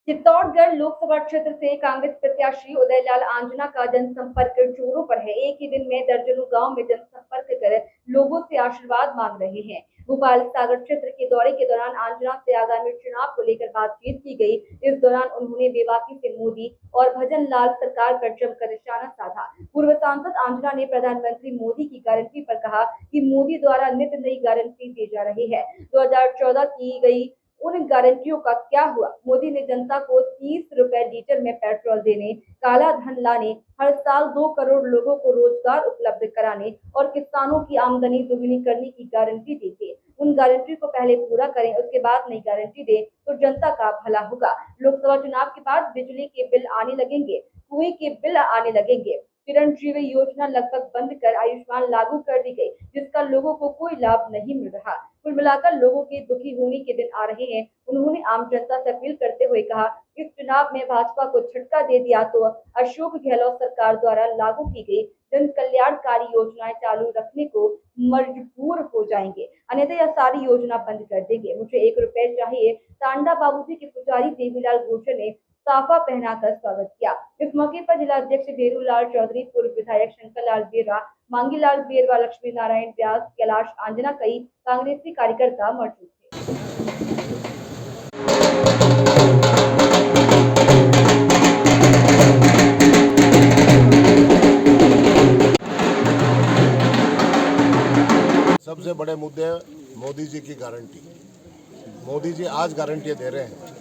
चित्तौड़गढ़ लोकसभा क्षेत्र से कांग्रेस प्रत्याशी उदयलाल आंजना का जनसंपर्क जोरों पर है। एक ही दिन में दर्जनों गांव में जनसंपर्क कर लोगों से आशीर्वाद मांग रहे हैं। भोपाल सागर क्षेत्र के दौरे के दौरान आंजना से आगामी चुनाव को लेकर बातचीत की गई। इस दौरान उन्होंने बेबाकी से मोदी और भजन लाल सरकार पर जमकर निशाना साधा। पूर्व सांसद आंजना ने प्रधानमंत्री मोदी की गारंटी पर कहा कि मोदी द्वारा नित नई गारंटी दी जा रही है। 2014 की गई उन गारंटियों का क्या हुआ? मोदी ने जनता को 30 रुपए लीटर में पेट्रोल देने, काला धन लाने, हर साल 2 करोड़ लोगों को रोजगार उपलब्ध कराने और किसानों की आमदनी दोगुनी करने की गारंटी दी थी। उन गारंटी को पहले पूरा करें, उसके बाद नई गारंटी दें तो जनता का भला होगा। लोकसभा चुनाव के बाद बिजली के बिल आने लगेंगे, कुएं के बिल आने लगेंगे। चिरंजीवी योजना लगभग बंद कर आयुष्मान लागू कर दी गई, जिसका लोगों को कोई लाभ नहीं मिल रहा। कुल मिलाकर लोगों के दुखी होने के दिन आ रहे हैं। उन्होंने आम जनता से अपील करते हुए कहा, इस चुनाव में भाजपा को झटका दे दिया तो अशोक गहलोत सरकार द्वारा लागू की गई जन कल्याणकारी योजनाएं चालू रखने को मजबूर हो जाएंगे, अन्यथा यह सारी योजना बंद कर देंगे। मुझे 1 रुपए चाहिए, टांडा बाबूजी के पुजारी देवीलाल गुर्जर ने साफा पहनाकर स्वागत किया। इस मौके पर जिला अध्यक्ष भेरूलाल चौधरी, पूर्व विधायक शंकरलाल बेरा, मांगीलाल बेरवा, लक्ष्मी नारायण व्यास, कैलाश आंजना, कई कांग्रेसी कार्यकर्ता मौजूद थे। सबसे बड़े मुद्दे मोदी जी की गारंटी। मोदी जी आज गारंटियाँ दे रहे हैं,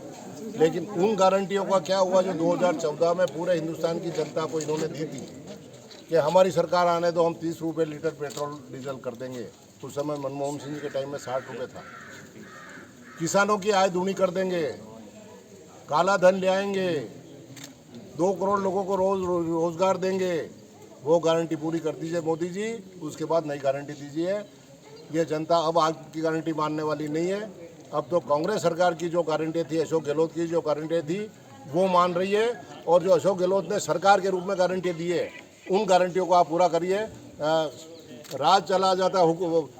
लेकिन उन गारंटियों का क्या हुआ जो 2014 में पूरे हिंदुस्तान की जनता को इन्होंने दी थी कि हमारी सरकार आने दो, हम 30 रुपये लीटर पेट्रोल डीजल कर देंगे। उस समय मनमोहन सिंह जी के टाइम में 60 रुपये था। किसानों की आय दूनी कर देंगे, काला धन ले आएंगे, 2 करोड़ लोगों को रोजगार देंगे। वो गारंटी पूरी कर दीजिए मोदी जी, उसके बाद नई गारंटी दीजिए। ये जनता अब आग की गारंटी मानने वाली नहीं है। अब तो कांग्रेस सरकार की जो गारंटी थी, अशोक गहलोत की जो गारंटी थी, वो मान रही है। और जो अशोक गहलोत ने सरकार के रूप में गारंटी दी है, उन गारंटियों को आप पूरा करिए। राज चला जाता,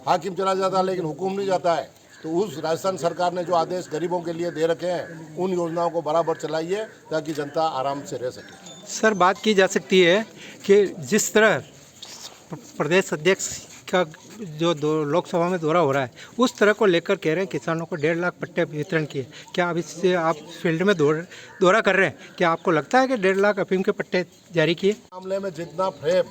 हाकिम चला जाता, लेकिन हुकुम नहीं जाता है। तो उस राजस्थान सरकार ने जो आदेश गरीबों के लिए दे रखे हैं, उन योजनाओं को बराबर चलाइए ताकि जनता आराम से रह सके। सर, बात की जा सकती है कि जिस तरह प्रदेश अध्यक्ष का जो लोकसभा में दौरा हो रहा है, उस तरह को लेकर कह रहे हैं किसानों को 1.5 लाख पट्टे वितरण किए। क्या अब इससे आप फील्ड में दौरा कर रहे हैं, क्या आपको लगता है कि 1.5 लाख अफीम के पट्टे जारी किए? मामले में जितना फ्रेब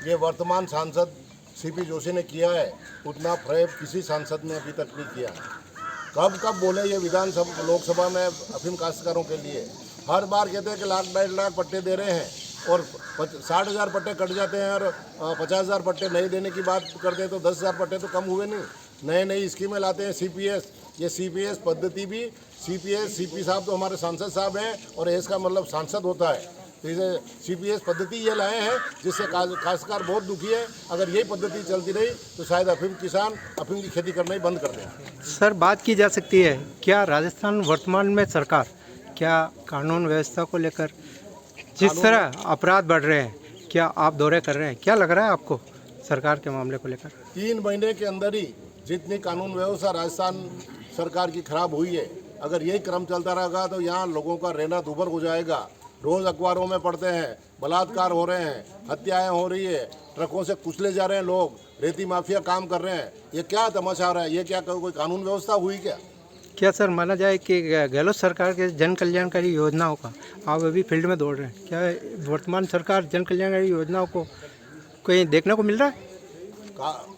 ये वर्तमान सांसद सीपी जोशी ने किया है, उतना फ्रेब किसी सांसद ने अभी तक नहीं किया। कब बोले ये विधानसभा लोकसभा में अफीम काश्तकारों के लिए? हर बार कहते हैं कि 1.5 लाख पट्टे दे रहे हैं और 60,000 पट्टे कट जाते हैं, और 50,000 पट्टे नहीं देने की बात करते हैं तो 10,000 पट्टे तो कम हुए नहीं। नई स्कीमें लाते हैं। सीपीएस, ये सीपीएस पद्धति भी, सीपी साहब तो हमारे सांसद साहब हैं और एस का मतलब सांसद होता है। तो इसे सीपीएस पद्धति ये लाए हैं जिससे काश्तकार बहुत दुखी है। अगर यही पद्धति चलती रही तो शायद किसान अफीम की खेती करना ही बंद कर दें। सर, बात की जा सकती है, क्या राजस्थान वर्तमान में सरकार क्या कानून व्यवस्था को लेकर जिस तरह अपराध बढ़ रहे हैं, क्या आप दौरे कर रहे हैं, क्या लग रहा है आपको सरकार के मामले को लेकर? 3 महीने के अंदर ही जितनी कानून व्यवस्था राजस्थान सरकार की खराब हुई है, अगर यही क्रम चलता रहेगा तो यहाँ लोगों का रहना दूभर हो जाएगा। रोज़ अखबारों में पढ़ते हैं बलात्कार हो रहे हैं, हत्याएं हो रही है, ट्रकों से कुचले जा रहे हैं लोग, रेती माफिया काम कर रहे हैं। ये क्या तमाशा रहा है? ये क्या कोई कानून व्यवस्था हुई क्या? क्या सर माना जाए कि गहलोत सरकार के जन कल्याणकारी योजनाओं का आप अभी फील्ड में दौड़ रहे हैं, क्या वर्तमान सरकार जन कल्याणकारी योजनाओं को कहीं देखने को मिल रहा है?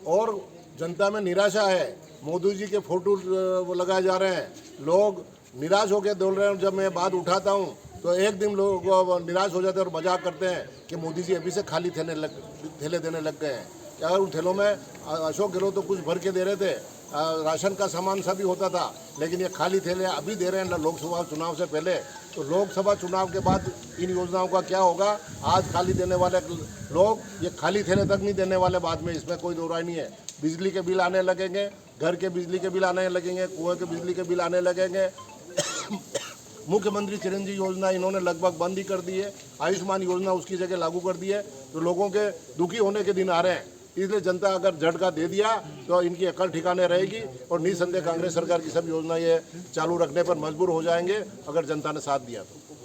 और जनता में निराशा है। मोदी जी के फोटो लगाए जा रहे हैं, लोग निराश होकर दौड़ रहे हैं। जब मैं बात उठाता हूँ तो एक दिन लोग निराश हो जाते हैं और मजाक करते हैं कि मोदी जी अभी से खाली थैले देने लग गए हैं। अगर उन थैलों में अशोक गहलोत तो कुछ भर के दे रहे थे, राशन का सामान सभी होता था, लेकिन ये खाली थैले अभी दे रहे हैं लोकसभा चुनाव से पहले। तो लोकसभा चुनाव के बाद इन योजनाओं का क्या होगा? आज खाली देने वाले लोग ये खाली थैले तक नहीं देने वाले बाद में, इसमें कोई दो राय नहीं है। बिजली के बिल आने लगेंगे, घर के बिजली के बिल आने लगेंगे, कुएं के बिजली के बिल आने लगेंगे। मुख्यमंत्री चिरंजीवी योजना इन्होंने लगभग बंद ही कर दी है। आयुष्मान योजना उसकी जगह लागू कर दी है। तो लोगों के दुखी होने के दिन आ रहे हैं। इसलिए जनता अगर झटका दे दिया तो इनकी अकल ठिकाने रहेगी और निसंदेह कांग्रेस सरकार की सब योजनाएं चालू रखने पर मजबूर हो जाएंगे अगर जनता ने साथ दिया तो।